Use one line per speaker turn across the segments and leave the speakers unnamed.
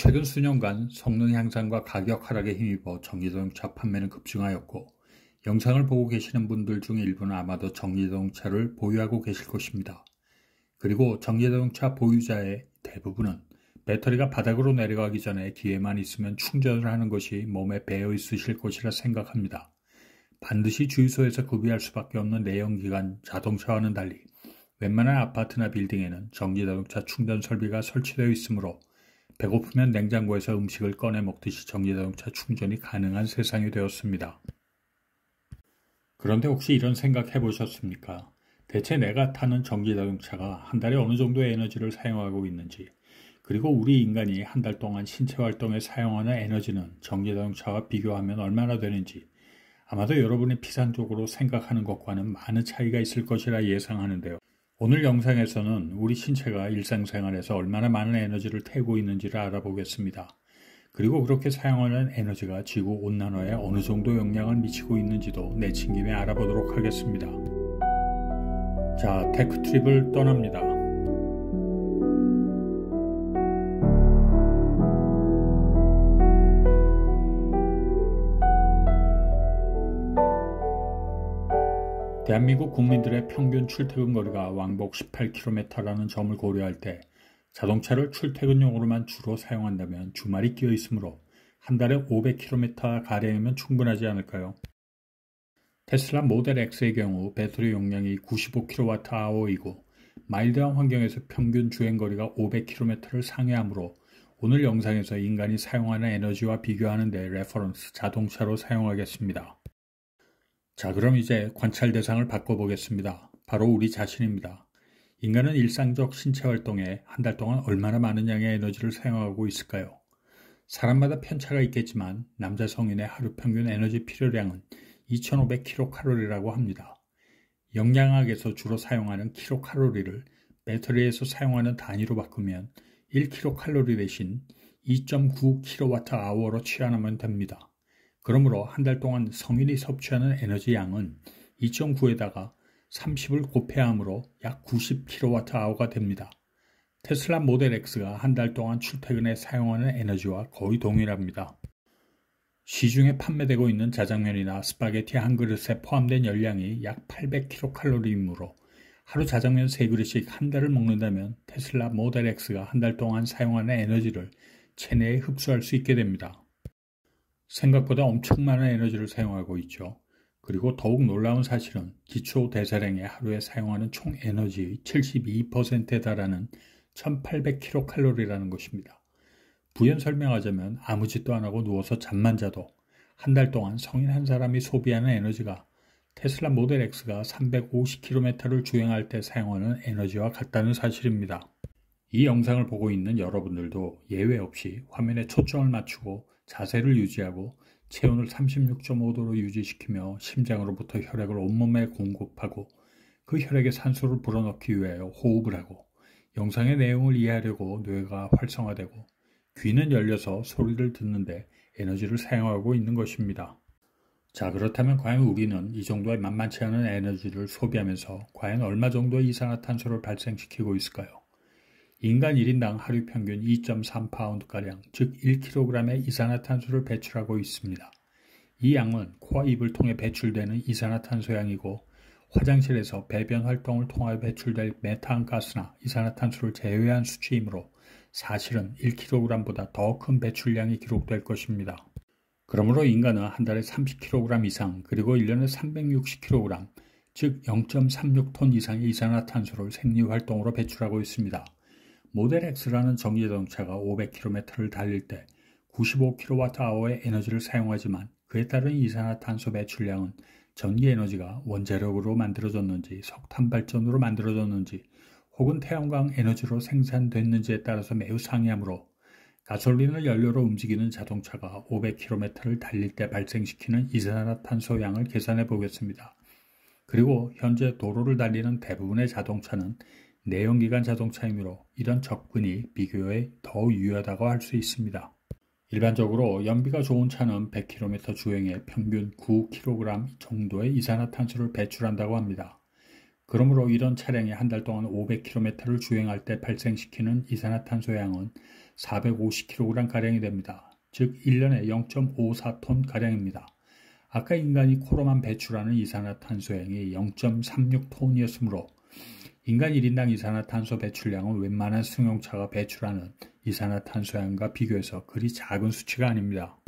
최근 수년간 성능 향상과 가격 하락에 힘입어 전기자동차 판매는 급증하였고, 영상을 보고 계시는 분들 중 일부는 아마도 전기자동차를 보유하고 계실 것입니다. 그리고 전기자동차 보유자의 대부분은 배터리가 바닥으로 내려가기 전에 기회만 있으면 충전을 하는 것이 몸에 배어 있으실 것이라 생각합니다. 반드시 주유소에서 구비할 수밖에 없는 내연기관 자동차와는 달리 웬만한 아파트나 빌딩에는 전기자동차 충전 설비가 설치되어 있으므로 배고프면 냉장고에서 음식을 꺼내 먹듯이 전기자동차 충전이 가능한 세상이 되었습니다. 그런데 혹시 이런 생각 해보셨습니까? 대체 내가 타는 전기자동차가 한 달에 어느 정도의 에너지를 사용하고 있는지, 그리고 우리 인간이 한 달 동안 신체 활동에 사용하는 에너지는 전기자동차와 비교하면 얼마나 되는지, 아마도 여러분이 피상적으로 생각하는 것과는 많은 차이가 있을 것이라 예상하는데요. 오늘 영상에서는 우리 신체가 일상생활에서 얼마나 많은 에너지를 태우고 있는지를 알아보겠습니다. 그리고 그렇게 사용하는 에너지가 지구온난화에 어느 정도 영향을 미치고 있는지도 내친 김에 알아보도록 하겠습니다. 자, 테크트립을 떠납니다. 대한민국 국민들의 평균 출퇴근 거리가 왕복 18km라는 점을 고려할 때 자동차를 출퇴근용으로만 주로 사용한다면 주말이 끼어 있으므로 한 달에 500km가량이면 충분하지 않을까요? 테슬라 모델 X의 경우 배터리 용량이 95kWh이고 마일드한 환경에서 평균 주행거리가 500km를 상회하므로 오늘 영상에서 인간이 사용하는 에너지와 비교하는 데 레퍼런스 자동차로 사용하겠습니다. 자, 그럼 이제 관찰 대상을 바꿔보겠습니다. 바로 우리 자신입니다. 인간은 일상적 신체 활동에 한 달 동안 얼마나 많은 양의 에너지를 사용하고 있을까요? 사람마다 편차가 있겠지만 남자 성인의 하루 평균 에너지 필요량은 2500kcal라고 합니다. 영양학에서 주로 사용하는 킬로칼로리를 배터리에서 사용하는 단위로 바꾸면 1kcal 대신 2.9kWh로 취하면 됩니다. 그러므로 한 달 동안 성인이 섭취하는 에너지 양은 2.9에다가 30을 곱해야 하므로 약 90kWh가 됩니다. 테슬라 모델 X가 한 달 동안 출퇴근에 사용하는 에너지와 거의 동일합니다. 시중에 판매되고 있는 자장면이나 스파게티 한 그릇에 포함된 열량이 약 800kcal이므로 하루 자장면 3그릇씩 한 달을 먹는다면 테슬라 모델 X가 한 달 동안 사용하는 에너지를 체내에 흡수할 수 있게 됩니다. 생각보다 엄청 많은 에너지를 사용하고 있죠. 그리고 더욱 놀라운 사실은 기초 대사량의 하루에 사용하는 총 에너지의 72%에 달하는 1800kcal라는 것입니다. 부연 설명하자면 아무 짓도 안 하고 누워서 잠만 자도 한 달 동안 성인 한 사람이 소비하는 에너지가 테슬라 모델 X가 350km를 주행할 때 사용하는 에너지와 같다는 사실입니다. 이 영상을 보고 있는 여러분들도 예외 없이 화면에 초점을 맞추고 자세를 유지하고 체온을 36.5도로 유지시키며 심장으로부터 혈액을 온몸에 공급하고 그 혈액에 산소를 불어넣기 위하여 호흡을 하고 영상의 내용을 이해하려고 뇌가 활성화되고 귀는 열려서 소리를 듣는데 에너지를 사용하고 있는 것입니다. 자, 그렇다면 과연 우리는 이 정도의 만만치 않은 에너지를 소비하면서 과연 얼마 정도의 이산화탄소를 발생시키고 있을까요? 인간 1인당 하루 평균 2.3파운드가량, 즉 1kg의 이산화탄소를 배출하고 있습니다. 이 양은 코와 입을 통해 배출되는 이산화탄소 양이고 화장실에서 배변 활동을 통하여 배출될 메탄가스나 이산화탄소를 제외한 수치이므로 사실은 1kg보다 더 큰 배출량이 기록될 것입니다. 그러므로 인간은 한 달에 30kg 이상 그리고 1년에 360kg, 즉 0.36톤 이상의 이산화탄소를 생리활동으로 배출하고 있습니다. 모델 X라는 전기자동차가 500km를 달릴 때 95kWh의 에너지를 사용하지만 그에 따른 이산화탄소 배출량은 전기에너지가 원자력으로 만들어졌는지 석탄 발전으로 만들어졌는지 혹은 태양광 에너지로 생산됐는지에 따라서 매우 상이하므로 가솔린을 연료로 움직이는 자동차가 500km를 달릴 때 발생시키는 이산화탄소 양을 계산해 보겠습니다. 그리고 현재 도로를 달리는 대부분의 자동차는 내연기관 자동차이므로 이런 접근이 비교에 더 유효하다고 할 수 있습니다. 일반적으로 연비가 좋은 차는 100km 주행에 평균 9kg 정도의 이산화탄소를 배출한다고 합니다. 그러므로 이런 차량이 한 달 동안 500km를 주행할 때 발생시키는 이산화탄소 양은 450kg가량이 됩니다. 즉 1년에 0.54톤가량입니다. 아까 인간이 코로만 배출하는 이산화탄소량이 0.36톤이었으므로 인간 1인당 이산화탄소 배출량은 웬만한 승용차가 배출하는 이산화탄소량과 비교해서 그리 작은 수치가 아닙니다.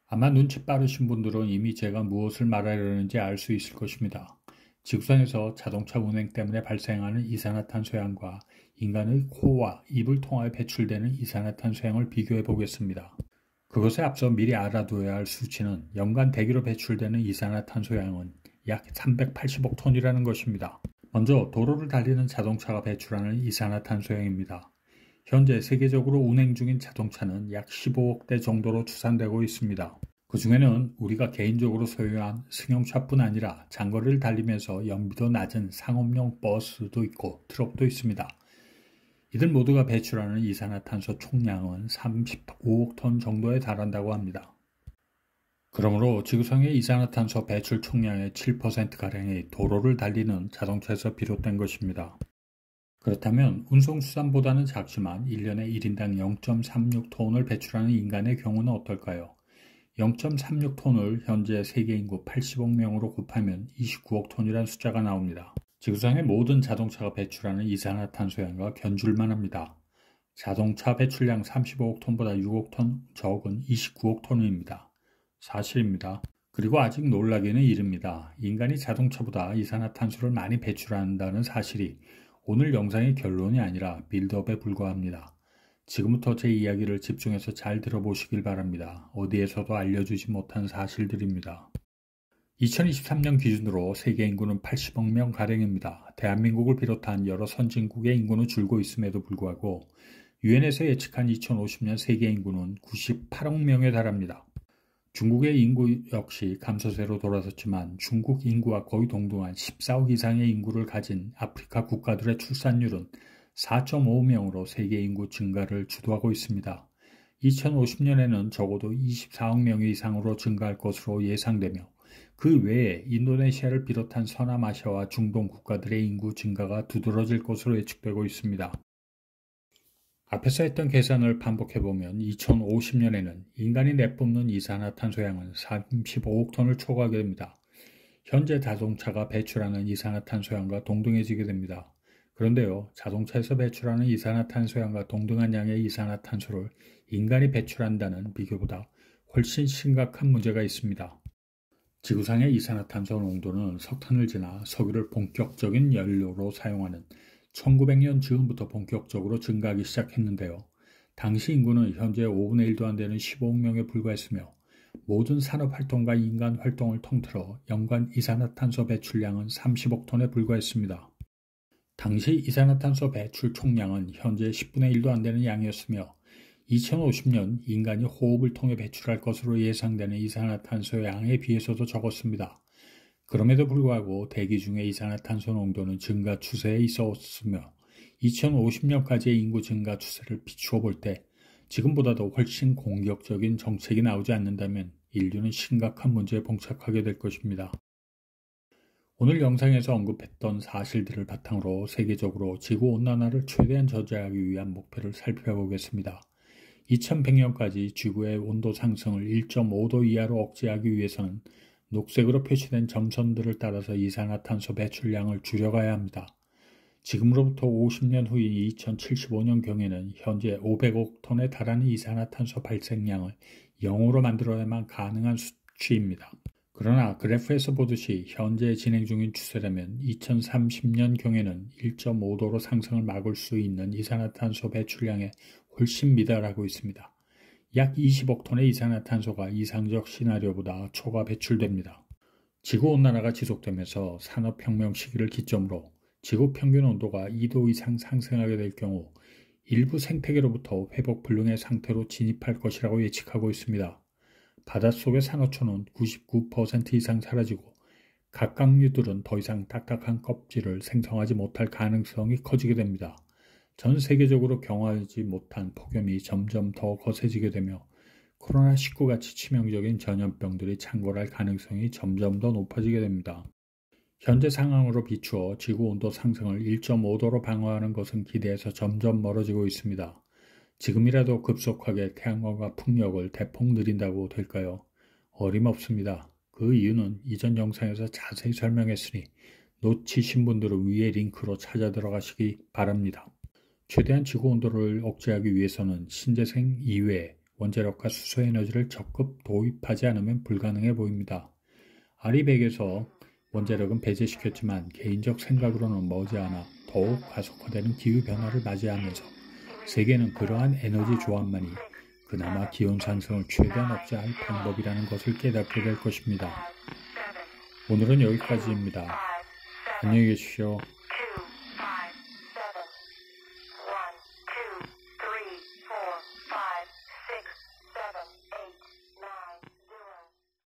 아마 눈치 빠르신 분들은 이미 제가 무엇을 말하려는지 알 수 있을 것입니다. 지구상에서 자동차 운행 때문에 발생하는 이산화탄소량과 인간의 코와 입을 통하여 배출되는 이산화탄소량을 비교해 보겠습니다. 그것에 앞서 미리 알아둬야 할 수치는 연간 대기로 배출되는 이산화탄소량은 약 380억 톤이라는 것입니다. 먼저 도로를 달리는 자동차가 배출하는 이산화탄소량입니다. 현재 세계적으로 운행 중인 자동차는 약 15억 대 정도로 추산되고 있습니다. 그 중에는 우리가 개인적으로 소유한 승용차뿐 아니라 장거리를 달리면서 연비도 낮은 상업용 버스도 있고 트럭도 있습니다. 이들 모두가 배출하는 이산화탄소 총량은 35억 톤 정도에 달한다고 합니다. 그러므로 지구상의 이산화탄소 배출 총량의 7%가량이 도로를 달리는 자동차에서 비롯된 것입니다. 그렇다면 운송수단보다는 작지만 1년에 1인당 0.36톤을 배출하는 인간의 경우는 어떨까요? 0.36톤을 현재 세계 인구 80억 명으로 곱하면 29억 톤이라는 숫자가 나옵니다. 지구상의 모든 자동차가 배출하는 이산화탄소량과 견줄만 합니다. 자동차 배출량 35억 톤보다 6억 톤 적은 29억 톤입니다. 사실입니다. 그리고 아직 놀라기는 이릅니다. 인간이 자동차보다 이산화탄소를 많이 배출한다는 사실이 오늘 영상의 결론이 아니라 빌드업에 불과합니다. 지금부터 제 이야기를 집중해서 잘 들어보시길 바랍니다. 어디에서도 알려주지 못한 사실들입니다. 2023년 기준으로 세계 인구는 80억 명가량입니다. 대한민국을 비롯한 여러 선진국의 인구는 줄고 있음에도 불구하고 유엔에서 예측한 2050년 세계 인구는 98억 명에 달합니다. 중국의 인구 역시 감소세로 돌아섰지만 중국 인구와 거의 동등한 14억 이상의 인구를 가진 아프리카 국가들의 출산율은 4.5명으로 세계 인구 증가를 주도하고 있습니다. 2050년에는 적어도 24억 명 이상으로 증가할 것으로 예상되며 그 외에 인도네시아를 비롯한 서남아시아와 중동 국가들의 인구 증가가 두드러질 것으로 예측되고 있습니다. 앞에서 했던 계산을 반복해보면 2050년에는 인간이 내뿜는 이산화탄소량은 35억 톤을 초과하게 됩니다. 현재 자동차가 배출하는 이산화탄소량과 동등해지게 됩니다. 그런데요, 자동차에서 배출하는 이산화탄소량과 동등한 양의 이산화탄소를 인간이 배출한다는 비교보다 훨씬 심각한 문제가 있습니다. 지구상의 이산화탄소 농도는 석탄을 지나 석유를 본격적인 연료로 사용하는 1900년 즈음부터 본격적으로 증가하기 시작했는데요. 당시 인구는 현재 5분의 1도 안 되는 15억 명에 불과했으며 모든 산업활동과 인간활동을 통틀어 연간 이산화탄소 배출량은 30억 톤에 불과했습니다. 당시 이산화탄소 배출 총량은 현재 10분의 1도 안 되는 양이었으며 2050년 인간이 호흡을 통해 배출할 것으로 예상되는 이산화탄소 양에 비해서도 적었습니다. 그럼에도 불구하고 대기 중의 이산화탄소 농도는 증가 추세에 있었으며 2050년까지의 인구 증가 추세를 비추어 볼 때 지금보다도 훨씬 공격적인 정책이 나오지 않는다면 인류는 심각한 문제에 봉착하게 될 것입니다. 오늘 영상에서 언급했던 사실들을 바탕으로 세계적으로 지구온난화를 최대한 저지하기 위한 목표를 살펴보겠습니다. 2100년까지 지구의 온도 상승을 1.5도 이하로 억제하기 위해서는 녹색으로 표시된 점선들을 따라서 이산화탄소 배출량을 줄여가야 합니다. 지금으로부터 50년 후인 2075년경에는 현재 500억 톤에 달하는 이산화탄소 발생량을 0으로 만들어야만 가능한 수치입니다. 그러나 그래프에서 보듯이 현재 진행 중인 추세라면 2030년경에는 1.5도로 상승을 막을 수 있는 이산화탄소 배출량에 훨씬 미달하고 있습니다. 약 20억 톤의 이산화탄소가 이상적 시나리오보다 초과 배출됩니다. 지구온난화가 지속되면서 산업혁명 시기를 기점으로 지구 평균 온도가 2도 이상 상승하게 될 경우 일부 생태계로부터 회복 불능의 상태로 진입할 것이라고 예측하고 있습니다. 바닷속의 산호초는 99% 이상 사라지고 갑각류들은 더 이상 딱딱한 껍질을 생성하지 못할 가능성이 커지게 됩니다. 전 세계적으로 경험하지 못한 폭염이 점점 더 거세지게 되며 코로나19 같이 치명적인 전염병들이 창궐할 가능성이 점점 더 높아지게 됩니다. 현재 상황으로 비추어 지구온도 상승을 1.5도로 방어하는 것은 기대에서 점점 멀어지고 있습니다. 지금이라도 급속하게 태양광과 풍력을 대폭 늘린다고 될까요? 어림없습니다. 그 이유는 이전 영상에서 자세히 설명했으니 놓치신 분들은 위에 링크로 찾아 들어가시기 바랍니다. 최대한 지구 온도를 억제하기 위해서는 신재생 이외에 원자력과 수소에너지를 적극 도입하지 않으면 불가능해 보입니다. 아리백에서 원자력은 배제시켰지만 개인적 생각으로는 머지않아 더욱 가속화되는 기후변화를 맞이하면서 세계는 그러한 에너지 조합만이 그나마 기온 상승을 최대한 억제할 방법이라는 것을 깨닫게 될 것입니다. 오늘은 여기까지입니다. 안녕히 계십시오.